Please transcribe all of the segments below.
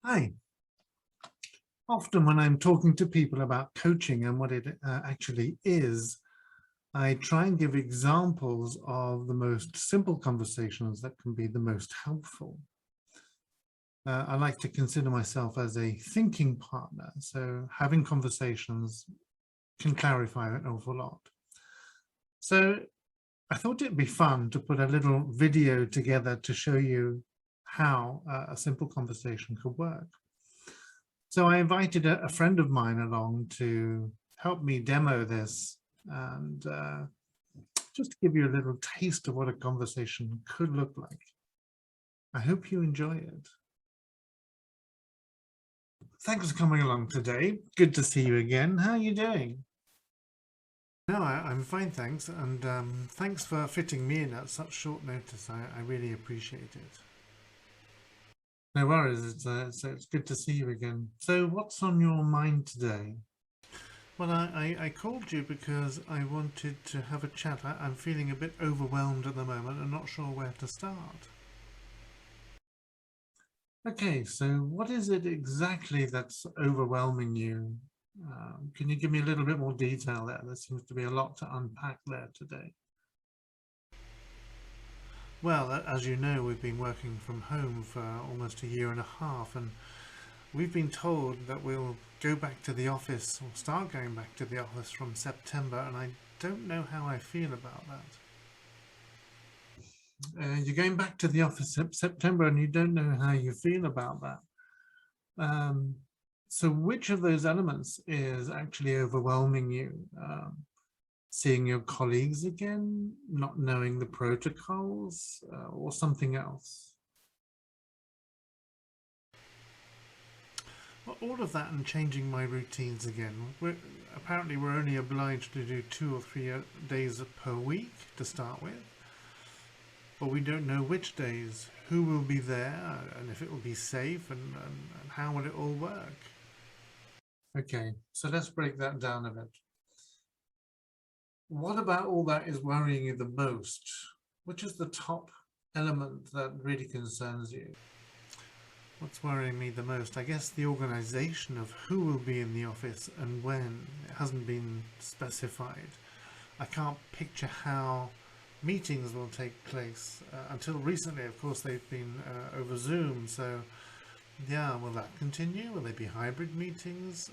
Hi. Often when I'm talking to people about coaching and what it actually is, I try and give examples of the most simple conversations that can be the most helpful. I like to consider myself as a thinking partner, so having conversations can clarify an awful lot. So I thought it'd be fun to put a little video together to show you how a simple conversation could work. So I invited a friend of mine along to help me demo this and just to give you a little taste of what a conversation could look like. I hope you enjoy it. Thanks for coming along today. Good to see you again. How are you doing? No, I'm fine, thanks. And thanks for fitting me in at such short notice. I really appreciate it. No worries. It's good to see you again. So what's on your mind today? Well, I called you because I wanted to have a chat. I'm feeling a bit overwhelmed at the moment. I'm not sure where to start. Okay, so what is it exactly that's overwhelming you? Can you give me a little bit more detail there? There seems to be a lot to unpack there today. Well, as you know, we've been working from home for almost a year and a half, and we've been told that we'll go back to the office or start going back to the office from September, and I don't know how I feel about that. You're going back to the office in September and you don't know how you feel about that. So which of those elements is actually overwhelming you? Seeing your colleagues again, not knowing the protocols, or something else? Well, all of that and changing my routines again. Apparently we're only obliged to do 2 or 3 days per week to start with. But we don't know which days, who will be there, and if it will be safe, and how will it all work. Okay, so let's break that down a bit. What about all that is worrying you the most? Which is the top element that really concerns you? What's worrying me the most? I guess the organisation of who will be in the office and when. It hasn't been specified. I can't picture how meetings will take place. Until recently, of course, they've been over Zoom. So, yeah, will that continue? Will they be hybrid meetings?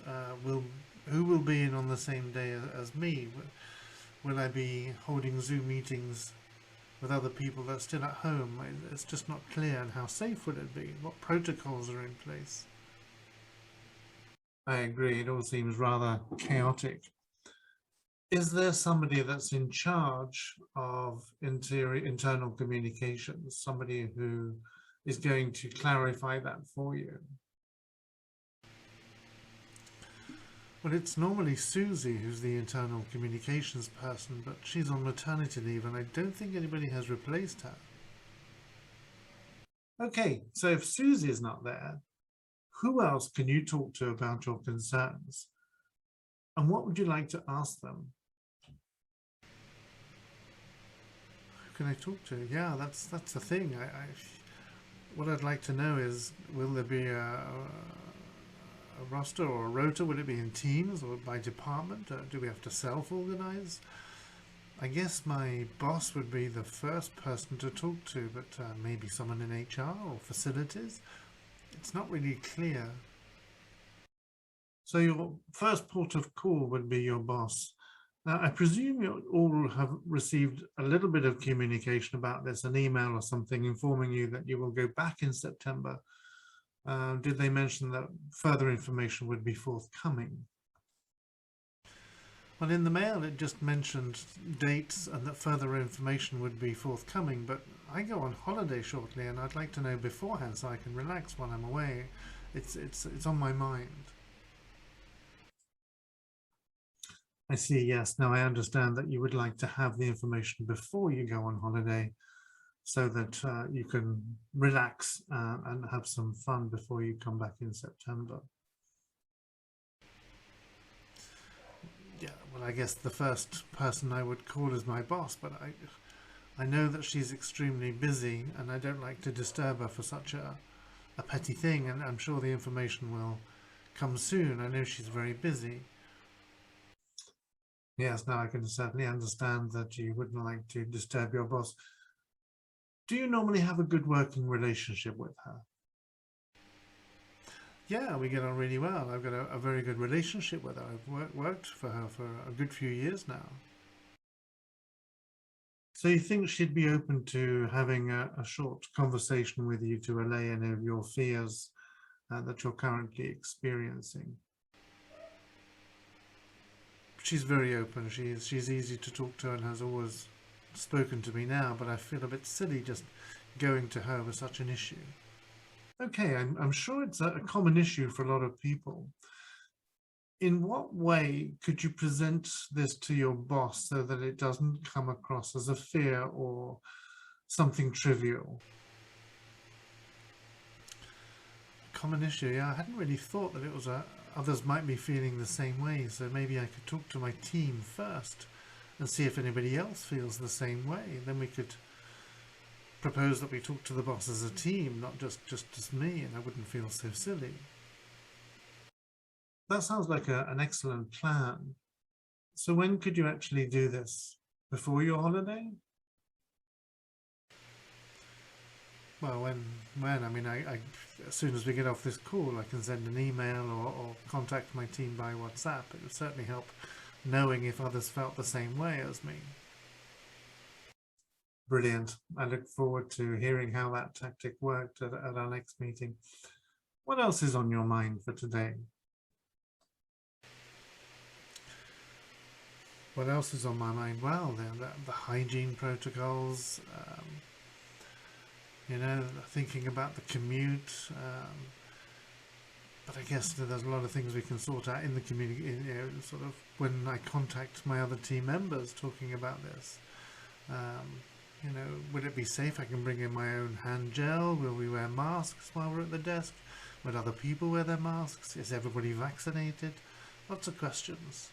Who will be in on the same day as me? Will I be holding Zoom meetings with other people that are still at home? It's just not clear. And how safe will it be? What protocols are in place? I agree. It all seems rather chaotic. Is there somebody that's in charge of internal communications, somebody who is going to clarify that for you? Well, it's normally Susie who's the internal communications person, but she's on maternity leave and I don't think anybody has replaced her. Okay, so if Susie is not there, who else can you talk to about your concerns? And what would you like to ask them? Who can I talk to? Yeah, that's the thing. What I'd like to know is, will there be a roster or a rota? Will it be in teams or by department? Do we have to self-organize? I guess my boss would be the first person to talk to, but maybe someone in HR or facilities. It's not really clear. So your first port of call would be your boss. I presume you all have received a little bit of communication about this, an email or something informing you that you will go back in September. Did they mention that further information would be forthcoming? Well, in the mail it just mentioned dates and that further information would be forthcoming, but I go on holiday shortly and I'd like to know beforehand so I can relax while I'm away. It's on my mind. I see, yes. Now I understand that you would like to have the information before you go on holiday so that you can relax and have some fun before you come back in September. Yeah, well, I guess the first person I would call is my boss, but I know that she's extremely busy and I don't like to disturb her for such a a petty thing, and I'm sure the information will come soon. I know she's very busy. Yes, now I can certainly understand that you wouldn't like to disturb your boss. Do you normally have a good working relationship with her? Yeah, we get on really well. I've got a very good relationship with her. I've worked for her for a good few years now. So you think she'd be open to having a short conversation with you to allay any of your fears that you're currently experiencing? She's very open. She's easy to talk to and has always spoken to me now, but I feel a bit silly just going to her with such an issue. Okay, I'm sure it's a common issue for a lot of people. In what way could you present this to your boss so that it doesn't come across as a fear or something trivial? Common issue, yeah. I hadn't really thought that it was others might be feeling the same way, so maybe I could talk to my team first and see if anybody else feels the same way. Then we could propose that we talk to the boss as a team, not just as me, and I wouldn't feel so silly. That sounds like an excellent plan. So when could you actually do this? Before your holiday? Well, when? I mean, as soon as we get off this call, I can send an email or contact my team by WhatsApp. It would certainly help knowing if others felt the same way as me. Brilliant. I look forward to hearing how that tactic worked at our next meeting. What else is on your mind for today? What else is on my mind? Well, the hygiene protocols, you know, thinking about the commute. But I guess there's a lot of things we can sort out in the community, you know, sort of when I contact my other team members talking about this. You know, would it be safe? I can bring in my own hand gel. Will we wear masks while we're at the desk? Would other people wear their masks? Is everybody vaccinated? Lots of questions.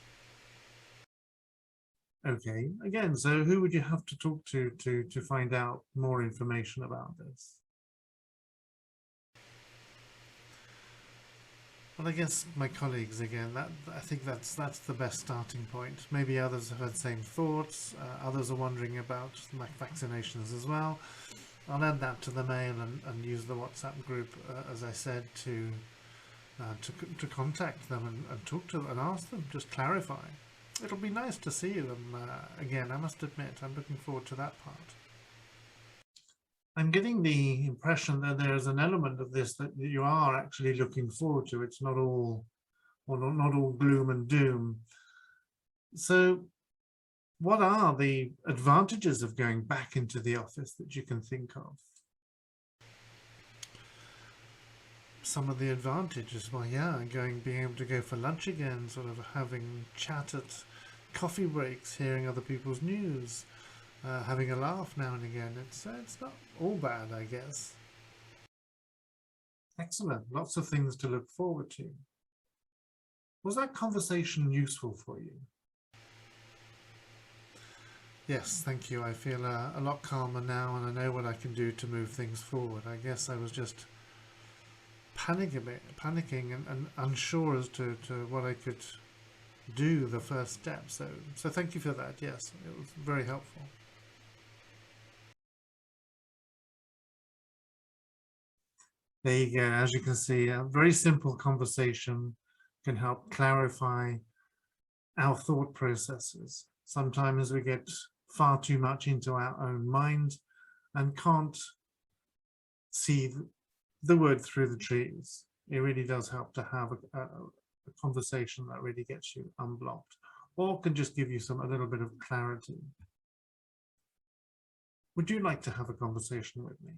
Okay, again, so who would you have to talk to find out more information about this? Well, I guess my colleagues again. I think that's the best starting point. Maybe others have had the same thoughts. Others are wondering about vaccinations as well. I'll add that to the mail and use the WhatsApp group, as I said, to contact them and talk to them and ask them, just clarify. It'll be nice to see them again. I must admit, I'm looking forward to that part. I'm getting the impression that there's an element of this that you are actually looking forward to. It's not all, or not all gloom and doom. So what are the advantages of going back into the office that you can think of? Some of the advantages, well, yeah, being able to go for lunch again, sort of having chat at coffee breaks, hearing other people's news, having a laugh now and again. It's not all bad, I guess. Excellent. Lots of things to look forward to. Was that conversation useful for you? Yes, thank you. I feel a lot calmer now, and I know what I can do to move things forward. I guess I was just panicking and unsure as to what I could do, the first step. So thank you for that. Yes, it was very helpful. There you go. As you can see, a very simple conversation can help clarify our thought processes. Sometimes we get far too much into our own mind and can't see the wood through the trees. It really does help to have a conversation that really gets you unblocked, or can just give you a little bit of clarity. Would you like to have a conversation with me?